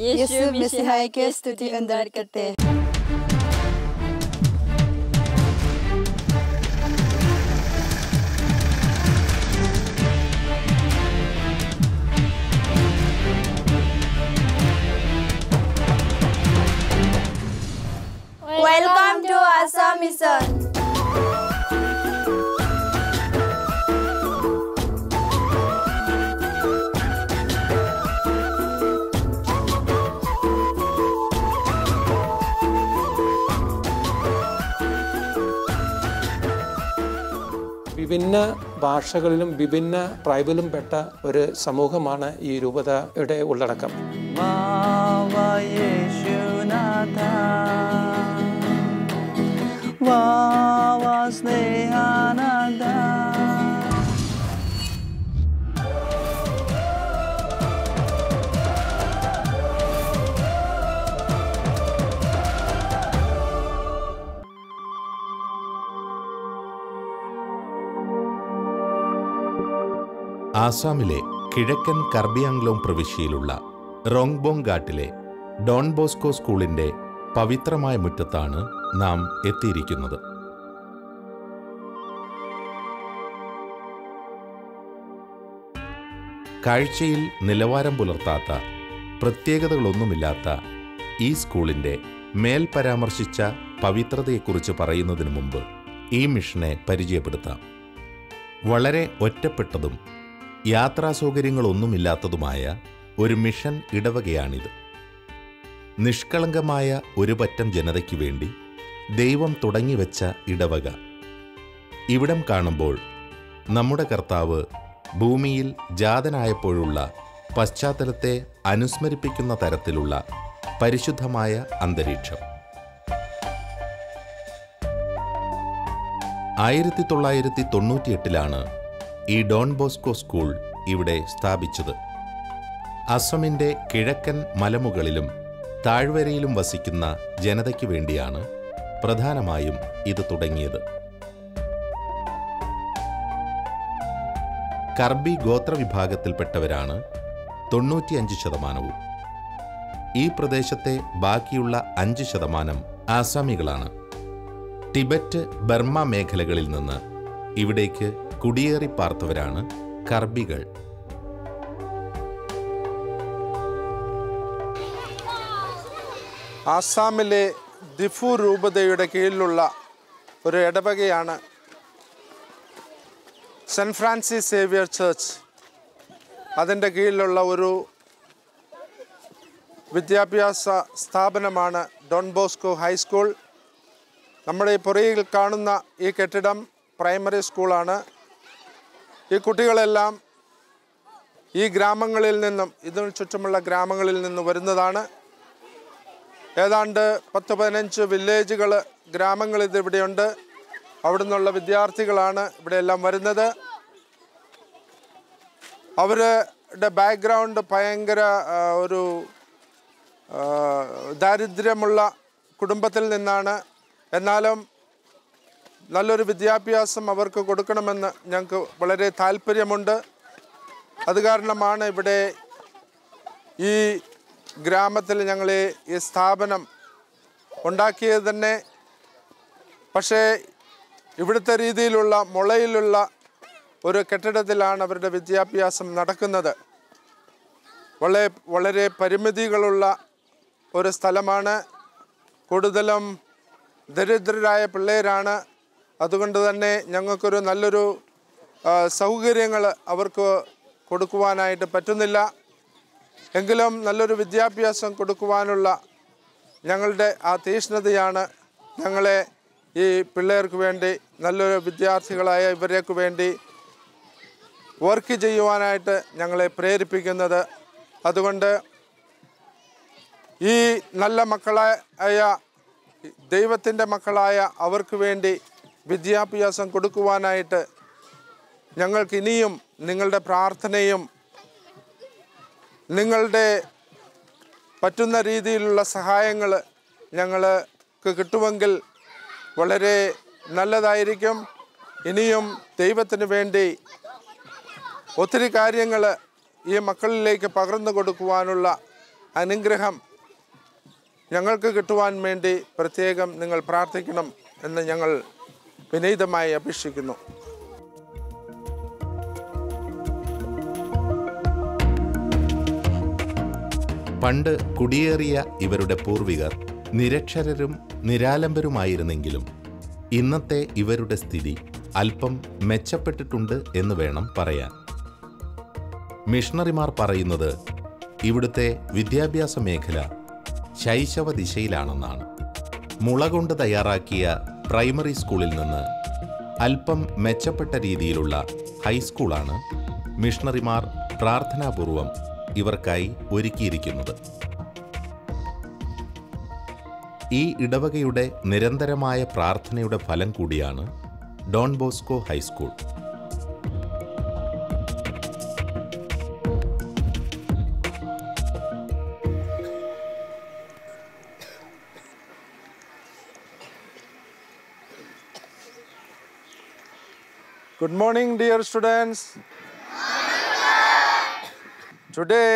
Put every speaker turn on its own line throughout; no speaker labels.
യേശു മിശിഹായ്ക്ക് സ്തുതി ഉണ്ടായിരിക്കട്ടെ.
Welcome to Assam Mission.
വിഭിന്ന ഭാഷകളിലും വിഭിന്ന ട്രൈബിലും പെട്ട ഒരു സമൂഹമാണ് ഈ രൂപതയുടെ ഉള്ളടക്കം.
ആസാമിലെ കിഴക്കൻ കർബി ആംഗ്ലോങ് പ്രവിശ്യയിലുള്ള റോങ്ബോങ് ഘാട്ടിലെ ഡോൺ ബോസ്കോ സ്കൂളിന്റെ പവിത്രമായ മുറ്റത്താണ് നാം എത്തിയിരിക്കുന്നത്. കാഴ്ചയിൽ നിലവാരം പുലർത്താത്ത പ്രത്യേകതകളൊന്നുമില്ലാത്ത ഈ സ്കൂളിന്റെ മേൽ പരാമർശിച്ച പവിത്രതയെക്കുറിച്ച് പറയുന്നതിന് മുമ്പ് ഈ മിഷനെ പരിചയപ്പെടുത്താം. വളരെ ഒറ്റപ്പെട്ടതും യാത്രാസൗകര്യങ്ങളൊന്നുമില്ലാത്തതുമായ ഒരു മിഷൻ ഇടവകയാണിത്. നിഷ്കളങ്കമായ ഒരു പറ്റം ജനതയ്ക്ക് വേണ്ടി ദൈവം തുടങ്ങിവെച്ച ഇടവക. ഇവിടം കാണുമ്പോൾ നമ്മുടെ കർത്താവ് ഭൂമിയിൽ ജാതനായപ്പോഴുള്ള പശ്ചാത്തലത്തെ അനുസ്മരിപ്പിക്കുന്ന തരത്തിലുള്ള പരിശുദ്ധമായ അന്തരീക്ഷം. 1998 ഈ ഡോൺ ബോസ്കോ സ്കൂൾ ഇവിടെ സ്ഥാപിച്ചത്. അസമിൻ്റെ കിഴക്കൻ മലമുകളിലും താഴ്വരയിലും വസിക്കുന്ന ജനതയ്ക്ക് വേണ്ടിയാണ് പ്രധാനമായും ഇത് തുടങ്ങിയത്. കർബി ഗോത്രവിഭാഗത്തിൽപ്പെട്ടവരാണ് 95%. ഈ പ്രദേശത്തെ ബാക്കിയുള്ള 5% ആസാമികളാണ്. ടിബറ്റ്, ബർമ്മ മേഖലകളിൽ നിന്ന് ഇവിടേക്ക് കുടിയേറി പാർത്തവരാണ് കർബികൾ.
ആസാമിലെ ദിഫു രൂപതയുടെ കീഴിലുള്ള ഒരു ഇടവകയാണ് സെൻറ്റ് ഫ്രാൻസിസ് സേവിയർ ചർച്ച്. അതിൻ്റെ കീഴിലുള്ള ഒരു വിദ്യാഭ്യാസ സ്ഥാപനമാണ് ഡോൺ ബോസ്കോ ഹൈസ്കൂൾ. നമ്മുടെ ഈ പുറയിൽ കാണുന്ന ഈ കെട്ടിടം പ്രൈമറി സ്കൂളാണ്. ഈ കുട്ടികളെല്ലാം ഈ ഗ്രാമങ്ങളിൽ നിന്നും ഇതിനു ചുറ്റുമുള്ള ഗ്രാമങ്ങളിൽ നിന്ന് വരുന്നതാണ്. ഏതാണ്ട് 10-15 വില്ലേജുകൾ, ഗ്രാമങ്ങൾ ഇതിവിടെയുണ്ട്. അവിടെ നിന്നുള്ള വിദ്യാർത്ഥികളാണ് ഇവിടെയെല്ലാം വരുന്നത്. അവരുടെ ബാക്ക്ഗ്രൗണ്ട് ഭയങ്കര ഒരു ദാരിദ്ര്യമുള്ള കുടുംബത്തിൽ നിന്നാണ്. എന്നാലും നല്ലൊരു വിദ്യാഭ്യാസം അവർക്ക് കൊടുക്കണമെന്ന് ഞങ്ങൾക്ക് വളരെ താല്പര്യമുണ്ട്. അത് കാരണമാണ് ഇവിടെ ഈ ഗ്രാമത്തിൽ ഞങ്ങൾ ഈ സ്ഥാപനം ഉണ്ടാക്കിയത് തന്നെ. പക്ഷേ ഇവിടുത്തെ രീതിയിലുള്ള മുളയിലുള്ള ഒരു കെട്ടിടത്തിലാണ് അവരുടെ വിദ്യാഭ്യാസം നടക്കുന്നത്. വളരെ പരിമിതികളുള്ള ഒരു സ്ഥലമാണ്. കൂടുതലും ദരിദ്രരായ പിള്ളേരാണ്. അതുകൊണ്ട് തന്നെ ഞങ്ങൾക്കൊരു നല്ലൊരു സൗകര്യങ്ങൾ അവർക്ക് കൊടുക്കുവാനായിട്ട് പറ്റുന്നില്ല. എങ്കിലും നല്ലൊരു വിദ്യാഭ്യാസം കൊടുക്കുവാനുള്ള ഞങ്ങളുടെ ആ തീഷ്ണതയാണ് ഞങ്ങളെ ഈ പിള്ളേർക്ക് വേണ്ടി, നല്ലൊരു വിദ്യാർത്ഥികളായ ഇവരേക്ക് വേണ്ടി വർക്ക് ചെയ്യുവാനായിട്ട് ഞങ്ങളെ പ്രേരിപ്പിക്കുന്നത്. അതുകൊണ്ട് ഈ നല്ല മക്കളായ ദൈവത്തിൻ്റെ മക്കളായ അവർക്ക് വേണ്ടി വിദ്യാഭ്യാസം കൊടുക്കുവാനായിട്ട് ഞങ്ങൾക്ക് ഇനിയും നിങ്ങളുടെ പ്രാർത്ഥനയും നിങ്ങളുടെ പറ്റുന്ന രീതിയിലുള്ള സഹായങ്ങൾ ഞങ്ങൾക്ക് കിട്ടുമെങ്കിൽ വളരെ നല്ലതായിരിക്കും. ഇനിയും ദൈവത്തിന് വേണ്ടി ഒത്തിരി കാര്യങ്ങൾ ഈ മക്കളിലേക്ക് പകർന്നു കൊടുക്കുവാനുള്ള അനുഗ്രഹം ഞങ്ങൾക്ക് കിട്ടുവാൻ വേണ്ടി പ്രത്യേകം നിങ്ങൾ പ്രാർത്ഥിക്കണം എന്ന് ഞങ്ങൾ വിനീതമായി അപേക്ഷിക്കുന്നു.
പണ്ട് കുടിയേറിയ ഇവരുടെ പൂർവികർ നിരക്ഷരരും നിരാലംബരുമായിരുന്നെങ്കിലും ഇന്നത്തെ ഇവരുടെ സ്ഥിതി അല്പം മെച്ചപ്പെട്ടിട്ടുണ്ട് എന്ന് വേണം പറയാൻ. മിഷണറിമാർ പറയുന്നത് ഇവിടുത്തെ വിദ്യാഭ്യാസ മേഖല ശൈശവ ദിശയിലാണെന്നാണ്. മുള കൊണ്ട് തയ്യാറാക്കിയ പ്രൈമറി സ്കൂളിൽ നിന്ന് അല്പം മെച്ചപ്പെട്ട രീതിയിലുള്ള ഹൈസ്കൂളാണ് മിഷണറിമാർ പ്രാർത്ഥനാപൂർവം ഇവർക്കായി ഒരുക്കിയിരിക്കുന്നത്. ഈ ഇടവകയുടെ നിരന്തരമായ പ്രാർത്ഥനയുടെ ഫലം കൂടിയാണ് Don Bosco high school.
Good morning, dear students. Today,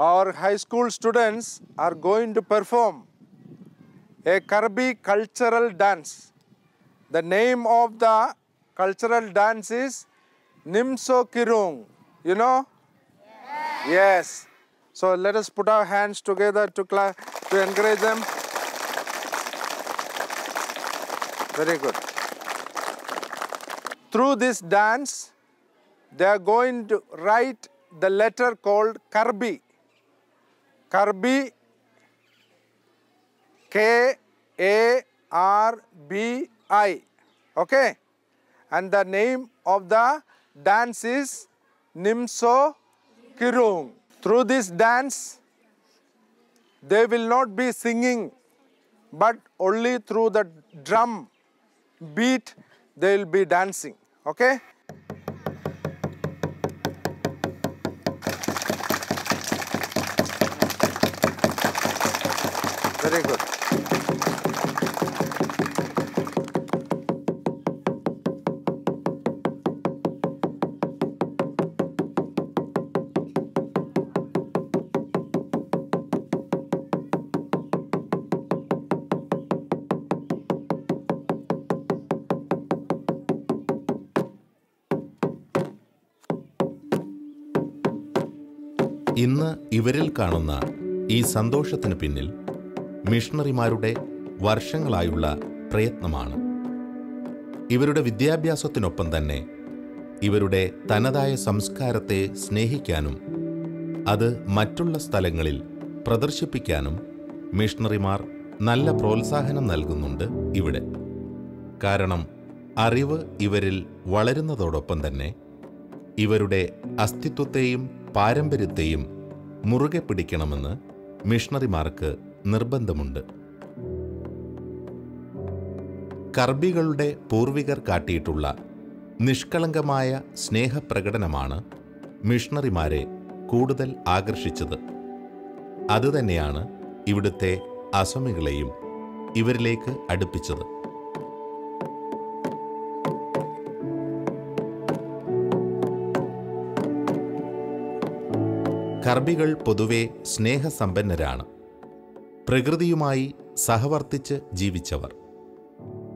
our high school students are going to perform a Karbi cultural dance. The name of the cultural dance is Nimso Kirung. You know? Yes. So let us put our hands together to encourage them. Very good. Through this dance, they are going to write the letter called Karbi. Karbi, K-A-R-B-I. Okay? And the name of the dance is Nimso Kirung. Through this dance, they will not be singing, but only through the drum beat they will be dancing. Okay? Very good.
ഇന്ന് ഇവരിൽ കാണുന്ന ഈ സന്തോഷത്തിന് പിന്നിൽ മിഷണറിമാരുടെ വർഷങ്ങളായുള്ള പ്രയത്നമാണ്. ഇവരുടെ വിദ്യാഭ്യാസത്തിനൊപ്പം തന്നെ ഇവരുടെ തനതായ സംസ്കാരത്തെ സ്നേഹിക്കാനും അത് മറ്റുള്ള സ്ഥലങ്ങളിൽ പ്രദർശിപ്പിക്കാനും മിഷണറിമാർ നല്ല പ്രോത്സാഹനം നൽകുന്നുണ്ട് ഇവിടെ. കാരണം അറിവ് ഇവരിൽ വളരുന്നതോടൊപ്പം തന്നെ ഇവരുടെ അസ്തിത്വത്തെയും പാരമ്പര്യത്തെയും മുറുകെ പിടിക്കണമെന്ന് മിഷണറിമാർക്ക് നിർബന്ധമുണ്ട്. കർബികളുടെ പൂർവികർ കാട്ടിയിട്ടുള്ള നിഷ്കളങ്കമായ സ്നേഹപ്രകടനമാണ് മിഷണറിമാരെ കൂടുതൽ ആകർഷിച്ചത്. അതുതന്നെയാണ് ഇവിടുത്തെ അസമികളെയും ഇവരിലേക്ക് അടുപ്പിച്ചത്. കർബികൾ പൊതുവെ സ്നേഹസമ്പന്നരാണ്. പ്രകൃതിയുമായി സഹവർത്തിച്ച് ജീവിച്ചവർ.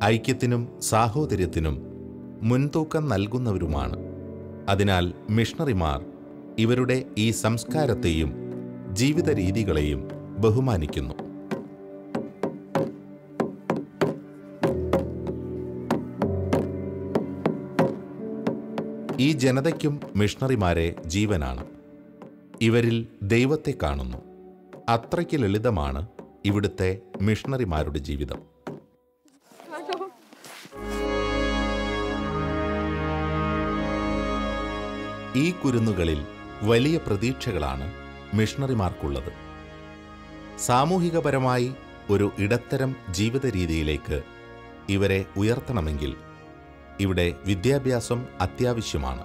ഐക്യത്തിനും സാഹോദര്യത്തിനും മുൻതൂക്കം നൽകുന്നവരുമാണ്. അതിനാൽ മിഷണറിമാർ ഇവരുടെ ഈ സംസ്കാരത്തെയും ജീവിത രീതികളെയും ബഹുമാനിക്കുന്നു. ഈ ജനതയ്ക്കും മിഷണറിമാരെ ജീവനാണ്. ഇവരിൽ ദൈവത്തെ കാണുന്നു. അത്രയ്ക്ക് ലളിതമാണ് ഇവിടുത്തെ മിഷണറിമാരുടെ ജീവിതം. ഈ കുരുന്നുകളിൽ വലിയ പ്രതീക്ഷകളാണ് മിഷണറിമാർക്കുള്ളത്. സാമൂഹികപരമായി ഒരു ഇടത്തരം ജീവിത രീതിയിലേക്ക് ഇവരെ ഉയർത്തണമെങ്കിൽ ഇവിടെ വിദ്യാഭ്യാസം അത്യാവശ്യമാണ്.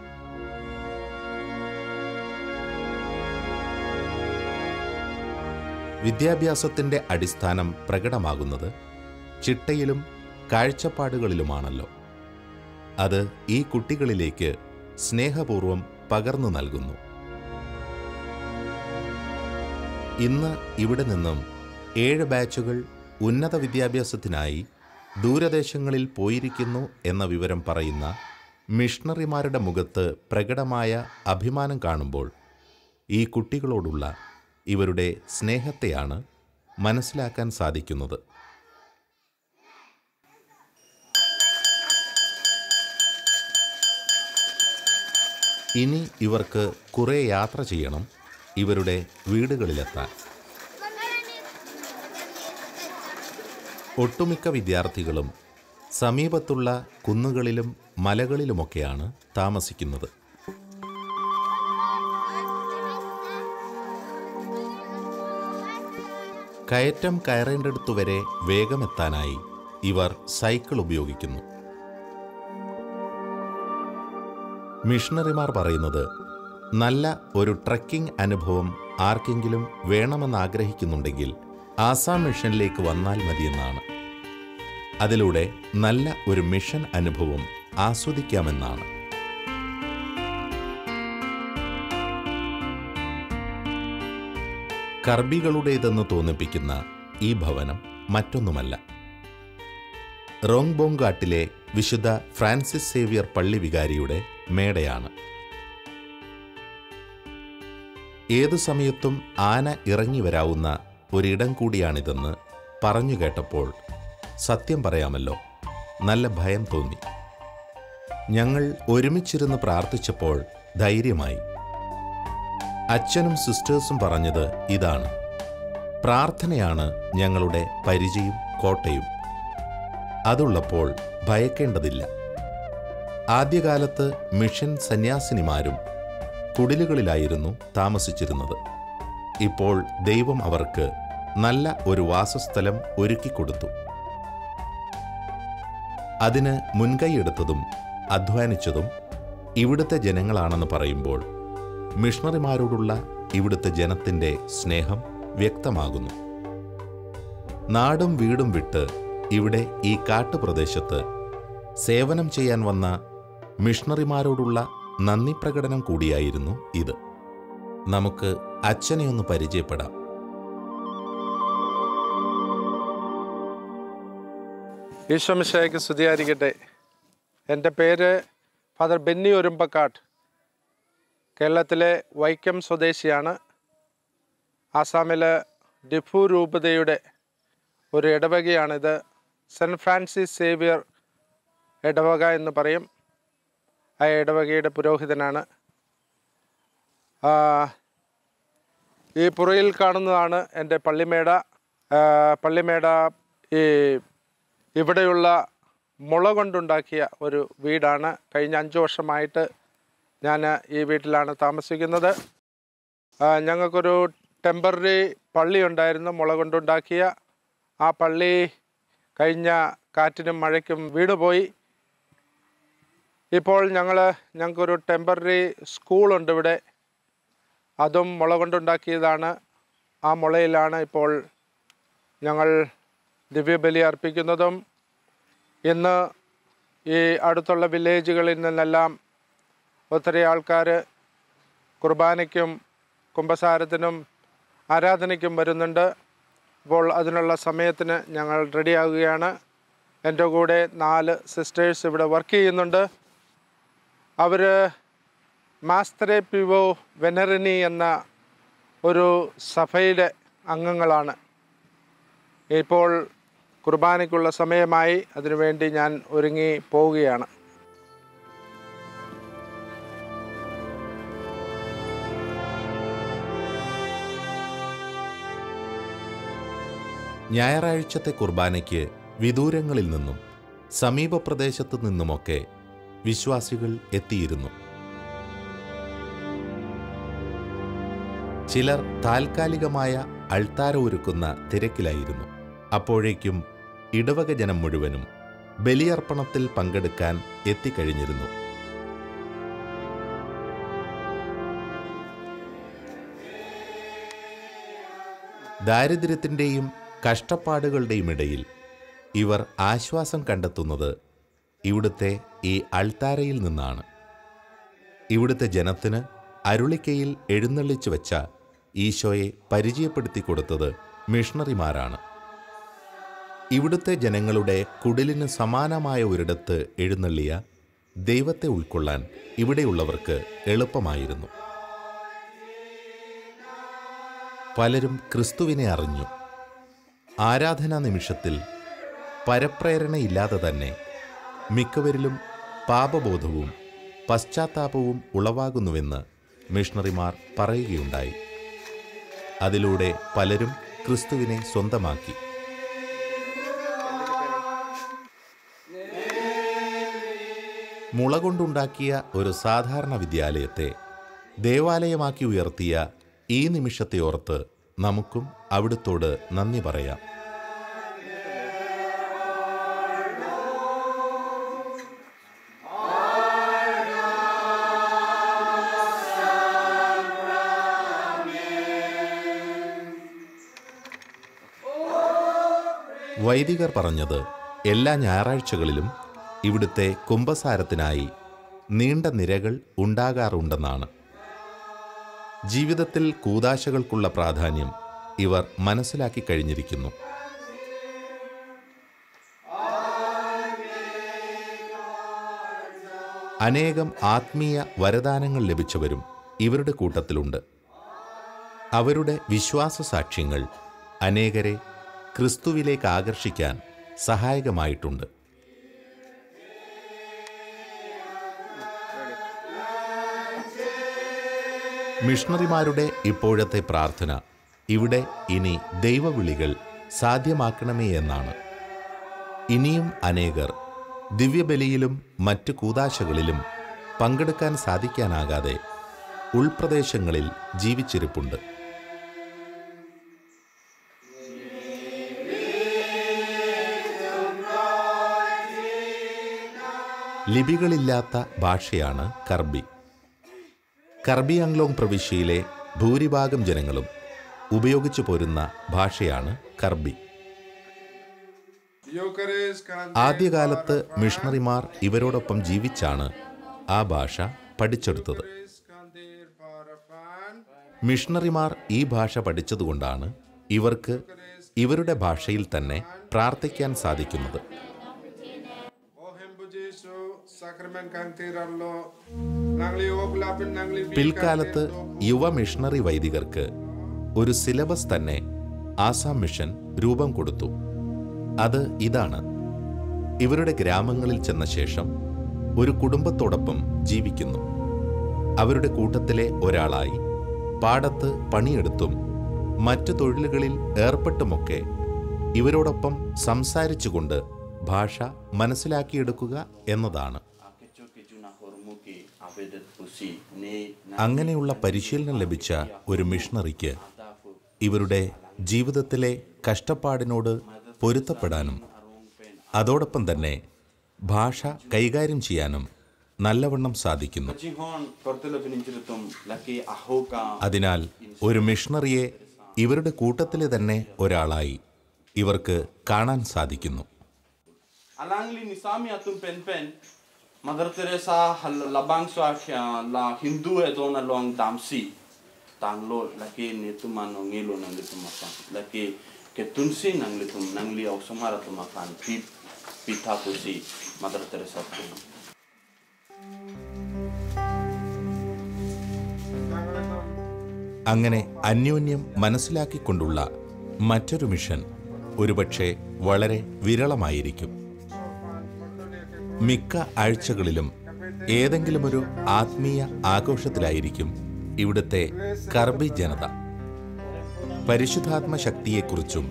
വിദ്യാഭ്യാസത്തിൻ്റെ അടിസ്ഥാനം പ്രകടമാകുന്നത് ചിട്ടയിലും കാഴ്ചപ്പാടുകളിലുമാണല്ലോ. അത് ഈ കുട്ടികളിലേക്ക് സ്നേഹപൂർവം പകർന്നു നൽകുന്നു. ഇന്ന് ഇവിടെ നിന്നും 7 ബാച്ചുകൾ ഉന്നത വിദ്യാഭ്യാസത്തിനായി ദൂരദേശങ്ങളിൽ പോയിരിക്കുന്നു എന്ന വിവരം പറയുന്ന മിഷണറിമാരുടെ മുഖത്ത് പ്രകടമായ അഭിമാനം കാണുമ്പോൾ ഈ കുട്ടികളോടുള്ള ഇവരുടെ സ്നേഹത്തെയാണ് മനസ്സിലാക്കാൻ സാധിക്കുന്നത്. ഇനി ഇവർക്ക് കുറേ യാത്ര ചെയ്യണം ഇവരുടെ വീടുകളിലെത്താൻ. ഒട്ടുമിക്ക വിദ്യാർത്ഥികളും സമീപത്തുള്ള കുന്നുകളിലും മലകളിലുമൊക്കെയാണ് താമസിക്കുന്നത്. കയറ്റം കയറേണ്ടടുത്തുവരെ വേഗമെത്താനായി ഇവർ സൈക്കിൾ ഉപയോഗിക്കുന്നു. മിഷണറിമാർ പറയുന്നത് നല്ല ഒരു ട്രക്കിംഗ് അനുഭവം ആർക്കെങ്കിലും വേണമെന്നാഗ്രഹിക്കുന്നുണ്ടെങ്കിൽ ആസാം മിഷനിലേക്ക് വന്നാൽ മതിയെന്നാണ്. അതിലൂടെ നല്ല ഒരു മിഷൻ അനുഭവം ആസ്വദിക്കാമെന്നാണ്. കർബികളുടേതെന്ന് തോന്നിപ്പിക്കുന്ന ഈ ഭവനം മറ്റൊന്നുമല്ല. റോങ്ബോങ്ഘാട്ടിലെ വിശുദ്ധ ഫ്രാൻസിസ് സേവ്യർ പള്ളി വികാരിയുടെ മേടയാണ്. ഏതു സമയത്തും ആന ഇറങ്ങി വരാവുന്ന ഒരിടം കൂടിയാണിതെന്ന് പറഞ്ഞു കേട്ടപ്പോൾ സത്യം പറയാമല്ലോ, നല്ല ഭയം തോന്നി. ഞങ്ങൾ ഒരുമിച്ചിരുന്ന് പ്രാർത്ഥിച്ചപ്പോൾ ധൈര്യമായി. അച്ഛനും സിസ്റ്റേഴ്സും പറഞ്ഞത് ഇതാണ്: പ്രാർത്ഥനയാണ് ഞങ്ങളുടെ പരിചയും കോട്ടയും. അതുള്ളപ്പോൾ ഭയക്കേണ്ടതില്ല. ആദ്യകാലത്ത് മിഷൻ സന്യാസിനിമാരും കുടിലുകളിലായിരുന്നു താമസിച്ചിരുന്നത്. ഇപ്പോൾ ദൈവം അവർക്ക് നല്ല ഒരു വാസസ്ഥലം ഒരുക്കിക്കൊടുത്തു. അതിന് മുൻകൈയെടുത്തതും അധ്വാനിച്ചതും ഇവിടുത്തെ ജനങ്ങളാണെന്ന് പറയുമ്പോൾ മിഷണറിമാരോടുള്ള ഇവിടുത്തെ ജനത്തിൻ്റെ സ്നേഹം വ്യക്തമാകുന്നു. നാടും വീടും വിട്ട് ഇവിടെ ഈ കാട്ടുപ്രദേശത്ത് സേവനം ചെയ്യാൻ വന്ന മിഷണറിമാരോടുള്ള നന്ദി പ്രകടനം കൂടിയായിരുന്നു ഇത്. നമുക്ക് അച്ഛനെ ഒന്ന് പരിചയപ്പെടാം.
ഈശോ മിശിഹായ്ക്ക് സ്തുതിയായിരിക്കട്ടെ. എൻ്റെ പേര് ഫാദർ ബെന്നി ഒരുമ്പക്കാട്ട്. കേരളത്തിലെ വൈക്കം സ്വദേശിയാണ്. ആസാമിലെ ഡിഫു രൂപതയുടെ ഒരു ഇടവകയാണിത്. സെൻറ്റ് ഫ്രാൻസിസ് സേവ്യർ ഇടവക എന്ന് പറയും. ആ ഇടവകയുടെ പുരോഹിതനാണ്. ഈ പുറയിൽ കാണുന്നതാണ് എൻ്റെ പള്ളിമേട. പള്ളിമേട ഇവിടെയുള്ള മുള കൊണ്ടുണ്ടാക്കിയ ഒരു വീടാണ്. കഴിഞ്ഞ 5 വർഷമായിട്ട് ഞാൻ ഈ വീട്ടിലാണ് താമസിക്കുന്നത്. ഞങ്ങൾക്കൊരു ടെമ്പററി പള്ളി ഉണ്ടായിരുന്നു, മുള കൊണ്ടുണ്ടാക്കിയ. ആ പള്ളി കഴിഞ്ഞ കാറ്റിനും മഴയ്ക്കും വീണുപോയി. ഇപ്പോൾ ഞങ്ങൾക്കൊരു ടെമ്പററി സ്കൂളുണ്ട് ഇവിടെ. അതും മുള കൊണ്ടുണ്ടാക്കിയതാണ്. ആ മുളയിലാണ് ഇപ്പോൾ ഞങ്ങൾ ദിവ്യബലി അർപ്പിക്കുന്നതും. ഇന്ന് ഈ അടുത്തുള്ള വില്ലേജുകളിൽ നിന്നെല്ലാം ഒത്തിരി ആൾക്കാർ കുർബാനയ്ക്കും കുമ്പസാരത്തിനും ആരാധനയ്ക്കും വരുന്നുണ്ട്. അപ്പോൾ അതിനുള്ള സമയത്തിന് ഞങ്ങൾ റെഡിയാകുകയാണ്. എൻ്റെ കൂടെ 4 സിസ്റ്റേഴ്സ് ഇവിടെ വർക്ക് ചെയ്യുന്നുണ്ട്. അവർ മാസ്തരെ പിവോ വെനറിനി എന്ന ഒരു സഭയിലെ അംഗങ്ങളാണ്. ഇപ്പോൾ കുർബാനയ്ക്കുള്ള സമയമായി. അതിനുവേണ്ടി ഞാൻ ഒരുങ്ങി പോവുകയാണ്.
ഞായറാഴ്ചത്തെ കുർബാനയ്ക്ക് വിദൂരങ്ങളിൽ നിന്നും സമീപ പ്രദേശത്തു നിന്നുമൊക്കെ വിശ്വാസികൾ എത്തിയിരുന്നു. ചിലർ താൽക്കാലികമായ അൾത്താര ഒരുക്കുന്ന തിരക്കിലായിരുന്നു. അപ്പോഴേക്കും ഇടവക ജനം മുഴുവനും ബലിയർപ്പണത്തിൽ പങ്കെടുക്കാൻ എത്തിക്കഴിഞ്ഞിരുന്നു. ദാരിദ്ര്യത്തിൻ്റെയും കഷ്ടപ്പാടുകളുടെയും ഇടയിൽ ഇവർ ആശ്വാസം കണ്ടെത്തുന്നത് ഇവിടുത്തെ ഈ അൾത്താരയിൽ നിന്നാണ്. ഇവിടുത്തെ ജനത്തിന് അരുളിക്കയിൽ എഴുന്നള്ളിച്ചു വെച്ച ഈശോയെ പരിചയപ്പെടുത്തി കൊടുത്തത് മിഷണറിമാരാണ്. ഇവിടുത്തെ ജനങ്ങളുടെ കുടിലിന് സമാനമായ ഒരിടത്ത് എഴുന്നള്ളിയ ദൈവത്തെ ഉൾക്കൊള്ളാൻ ഇവിടെയുള്ളവർക്ക് എളുപ്പമായിരുന്നു. പലരും ക്രിസ്തുവിനെ അറിഞ്ഞു. ആരാധനാ നിമിഷത്തിൽ പരപ്രേരണയില്ലാതെ തന്നെ മിക്കവരിലും പാപബോധവും പശ്ചാത്താപവും ഉളവാകുന്നുവെന്ന് മിഷണറിമാർ പറയുകയുണ്ടായി. അതിലൂടെ പലരും ക്രിസ്തുവിനെ സ്വന്തമാക്കി. മുള കൊണ്ടുണ്ടാക്കിയ ഒരു സാധാരണ വിദ്യാലയത്തെ ദേവാലയമാക്കി ഉയർത്തിയ ഈ നിമിഷത്തെ ഓർത്ത് നമുക്കും അവിടുത്തോട് നന്ദി പറയാം. വൈദികർ പറഞ്ഞത് എല്ലാ ഞായറാഴ്ചകളിലും ഇവിടുത്തെ കുമ്പസാരത്തിനായി നീണ്ട നിരകൾ ഉണ്ടാകാറുണ്ടെന്നാണ്. ജീവിതത്തിൽ കൂദാശകൾക്കുള്ള പ്രാധാന്യം ഇവർ മനസ്സിലാക്കി കഴിഞ്ഞിരിക്കുന്നു. അനേകം ആത്മീയ വരദാനങ്ങൾ ലഭിച്ചവരും ഇവരുടെ കൂട്ടത്തിലുണ്ട്. അവരുടെ വിശ്വാസ സാക്ഷ്യങ്ങൾ അനേകരെ ക്രിസ്തുവിലേക്ക് ആകർഷിക്കാൻ സഹായകമായിട്ടുണ്ട്. മിഷണറിമാരുടെ ഇപ്പോഴത്തെ പ്രാർത്ഥന ഇവിടെ ഇനി ദൈവവിളികൾ സാധ്യമാക്കണമേ എന്നാണ്. ഇനിയും അനേകർ ദിവ്യബലിയിലും മറ്റു കൂദാശകളിലും പങ്കെടുക്കാൻ സാധിക്കാനാകാതെ ഉൾപ്രദേശങ്ങളിൽ ജീവിച്ചിരിപ്പുണ്ട്. ലിപികളില്ലാത്ത ഭാഷയാണ് കർബി. കർബി ആംഗ്ലോങ് പ്രവിശ്യയിലെ ഭൂരിഭാഗം ജനങ്ങളും ഉപയോഗിച്ചു പോരുന്ന ഭാഷയാണ് കർബി. ആദ്യകാലത്ത് മിഷണറിമാർ ഇവരോടൊപ്പം ജീവിച്ചാണ് ആ ഭാഷ പഠിച്ചെടുത്തത്. മിഷണറിമാർ ഈ ഭാഷ പഠിച്ചതുകൊണ്ടാണ് ഇവർക്ക് ഇവരുടെ ഭാഷയിൽ തന്നെ പ്രാർത്ഥിക്കാൻ സാധിക്കുന്നത്. പിൽക്കാലത്ത് യുവ മിഷണറി വൈദികർക്ക് ഒരു സിലബസ് തന്നെ ആസാം മിഷൻ രൂപം കൊടുത്തു. അത് ഇതാണ്: ഇവരുടെ ഗ്രാമങ്ങളിൽ ചെന്ന ശേഷം ഒരു കുടുംബത്തോടൊപ്പം ജീവിക്കുന്നു. അവരുടെ കൂട്ടത്തിലെ ഒരാളായി പാടത്ത് പണിയെടുത്തും മറ്റു തൊഴിലുകളിൽ ഏർപ്പെട്ടുമൊക്കെ ഇവരോടൊപ്പം സംസാരിച്ചുകൊണ്ട് ഭാഷ മനസ്സിലാക്കിയെടുക്കുക എന്നതാണ്. അങ്ങനെയുള്ള പരിശീലനം ലഭിച്ച ഒരു മിഷണറിക്ക് ഇവരുടെ ജീവിതത്തിലെ കഷ്ടപ്പാടിനോട് പൊരുത്തപ്പെടാനും അതോടൊപ്പം തന്നെ ഭാഷ കൈകാര്യം ചെയ്യാനും നല്ലവണ്ണം സാധിക്കുന്നു. അതിനാൽ ഒരു മിഷണറിയെ ഇവരുടെ കൂട്ടത്തിലെ തന്നെ ഒരാളായി ഇവർക്ക് കാണാൻ സാധിക്കുന്നു.
Mother Teresa labang swakya la Hindu edona long damsi tanglo laki nitu mano ngilo nang litumakan laki ketunsi nang litum nang li ausomara tumakan pitha pusi Mother Teresa tu.
അങ്ങനെ അന്യോന്യം മനസ്സിലാക്കിക്കൊണ്ടുള്ള മറ്റൊരു മിഷൻ ഒരുപക്ഷെ വളരെ വിരളമായിരിക്കും. മിക്ക ആഴ്ചകളിലും ഏതെങ്കിലും ഒരു ആത്മീയ ആഘോഷത്തിലായിരിക്കും ഇവിടുത്തെ കർബി ജനത. പരിശുദ്ധാത്മ ശക്തിയെക്കുറിച്ചും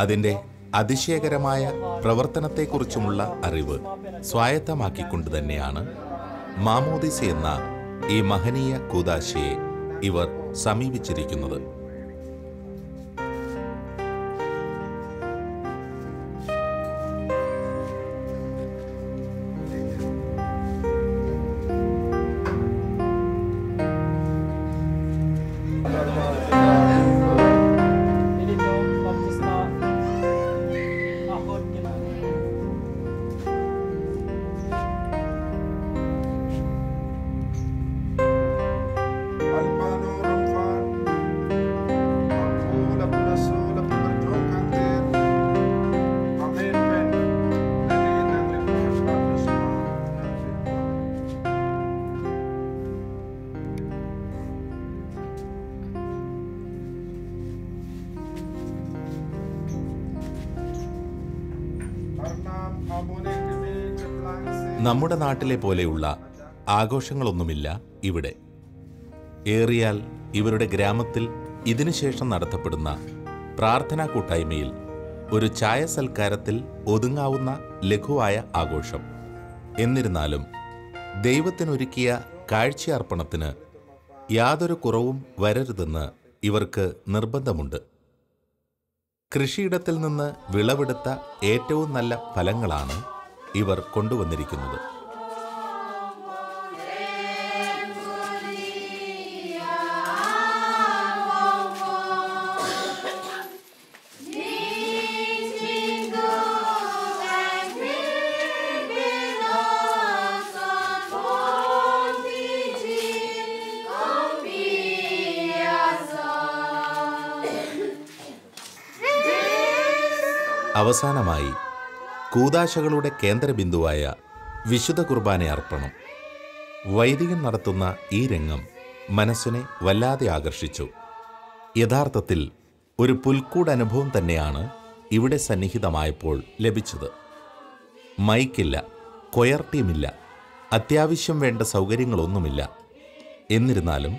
അതിൻ്റെ അതിശയകരമായ പ്രവർത്തനത്തെക്കുറിച്ചുമുള്ള അറിവ് സ്വായത്തമാക്കിക്കൊണ്ട് തന്നെയാണ് മാമോദിസ എന്ന ഈ മഹനീയ കൂദാശയെ ഇവർ സമീപിച്ചിരിക്കുന്നത്. നമ്മുടെ നാട്ടിലെ പോലെയുള്ള ആഘോഷങ്ങളൊന്നുമില്ല ഇവിടെ. ഏറിയാൽ ഇവരുടെ ഗ്രാമത്തിൽ ഇതിനുശേഷം നടത്തപ്പെടുന്ന പ്രാർത്ഥനാ കൂട്ടായ്മയിൽ ഒരു ചായ സൽക്കാരത്തിൽ ഒതുങ്ങാവുന്ന ലഘുവായ ആഘോഷം. എന്നിരുന്നാലും ദൈവത്തിനൊരുക്കിയ കാഴ്ചയർപ്പണത്തിന് യാതൊരു കുറവും വരരുതെന്ന് ഇവർക്ക് നിർബന്ധമുണ്ട്. കൃഷിയിടത്തിൽ നിന്ന് വിളവെടുത്ത ഏറ്റവും നല്ല ഫലങ്ങളാണ് ഇവർ കൊണ്ടുവന്നിരിക്കുന്നത്. അവസാനമായി കൂദാശകളുടെ കേന്ദ്രബിന്ദുവായ വിശുദ്ധ കുർബാന അർപ്പണം. വൈദികൻ നടത്തുന്ന ഈ രംഗം മനസ്സിനെ വല്ലാതെ ആകർഷിച്ചു. യഥാർത്ഥത്തിൽ ഒരു പുൽക്കൂടനുഭവം തന്നെയാണ് ഇവിടെ സന്നിഹിതമായപ്പോൾ ലഭിച്ചത്. മൈക്കില്ല, കൊയർ ടീമില്ല, അത്യാവശ്യം വേണ്ട സൗകര്യങ്ങളൊന്നുമില്ല. എന്നിരുന്നാലും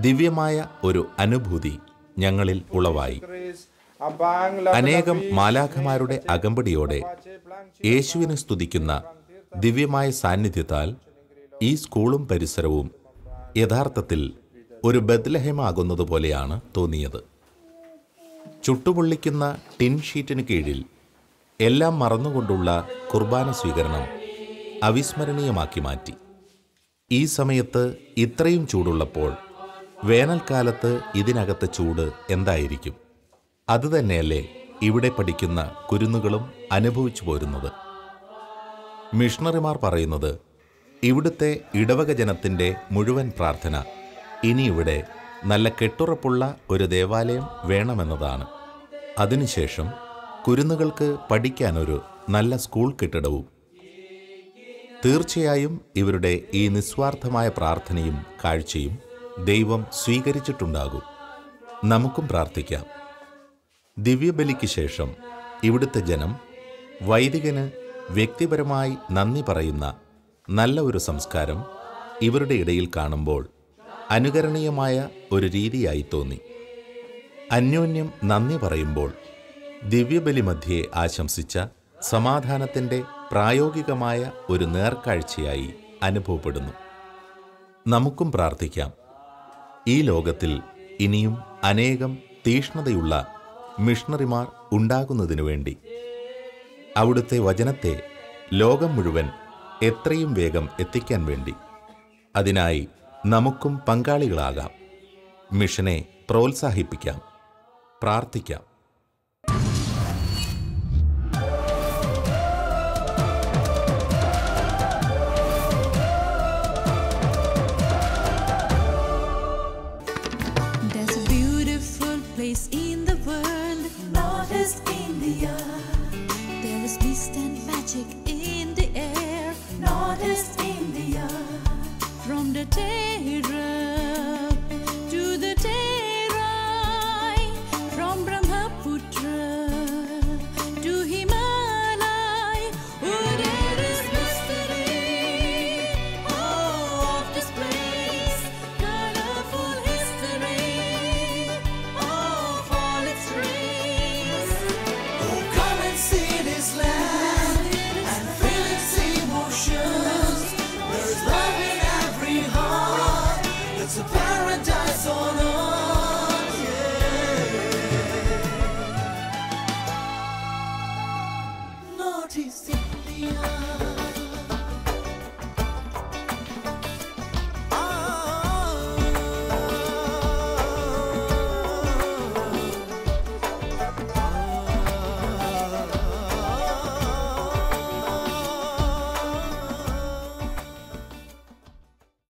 ദിവ്യമായ ഒരു അനുഭൂതി ഞങ്ങളിൽ ഉളവായി. അനേകം മാലാഖമാരുടെ അകമ്പടിയോടെ യേശുവിനെ സ്തുതിക്കുന്ന ദിവ്യമായ സാന്നിധ്യത്താൽ ഈ സ്കൂളും പരിസരവും യഥാർത്ഥത്തിൽ ഒരു ബത്ലഹേമാകുന്നതുപോലെയാണ് തോന്നിയത്. ചുട്ടുപൊള്ളിക്കുന്ന ടിൻ ഷീറ്റിന് കീഴിൽ എല്ലാം മറന്നുകൊണ്ടുള്ള കുർബാന സ്വീകരണം അവിസ്മരണീയമാക്കി മാറ്റി. ഈ സമയത്ത് ഇത്രയും ചൂടുള്ളപ്പോൾ വേനൽക്കാലത്ത് ഇതിനകത്തെ ചൂട് എന്തായിരിക്കും? അതുതന്നെയല്ലേ ഇവിടെ പഠിക്കുന്ന കുരുന്നുകളും അനുഭവിച്ചു പോരുന്നത്. മിഷണറിമാർ പറയുന്നത് ഇവിടുത്തെ ഇടവക ജനത്തിൻ്റെ മുഴുവൻ പ്രാർത്ഥന ഇനിയിവിടെ നല്ല കെട്ടുറപ്പുള്ള ഒരു ദേവാലയം വേണമെന്നതാണ്. അതിനുശേഷം കുരുന്നുകൾക്ക് പഠിക്കാനൊരു നല്ല സ്കൂൾ കെട്ടിടവും. തീർച്ചയായും ഇവരുടെ ഈ നിസ്വാർത്ഥമായ പ്രാർത്ഥനയും കാഴ്ചയും ദൈവം സ്വീകരിച്ചിട്ടുണ്ടാകും. നമുക്കും പ്രാർത്ഥിക്കാം. ദിവ്യബലിക്ക് ശേഷം ഇവിടുത്തെ ജനം വൈദികന് വ്യക്തിപരമായി നന്ദി പറയുന്ന നല്ല ഒരു സംസ്കാരം ഇവരുടെ ഇടയിൽ കാണുമ്പോൾ അനുകരണീയമായ ഒരു രീതിയായി തോന്നി. അന്യോന്യം നന്ദി പറയുമ്പോൾ ദിവ്യബലി മധ്യേ ആശംസിച്ച സമാധാനത്തിൻ്റെ പ്രായോഗികമായ ഒരു നേർക്കാഴ്ചയായി അനുഭവപ്പെടുന്നു. നമുക്കും പ്രാർത്ഥിക്കാം. ഈ ലോകത്തിൽ ഇനിയും അനേകം തീഷ്ണതയുള്ള മിഷണറിമാർ ഉണ്ടാകുന്നതിനു വേണ്ടി. അവിടുത്തെ വചനത്തെ ലോകം മുഴുവൻ എത്രയും വേഗം എത്തിക്കാൻ വേണ്ടി. അതിനായി നമുക്കും പങ്കാളികളാകാം. മിഷനെ പ്രോത്സാഹിപ്പിക്കാം, പ്രാർത്ഥിക്കാം.
From the day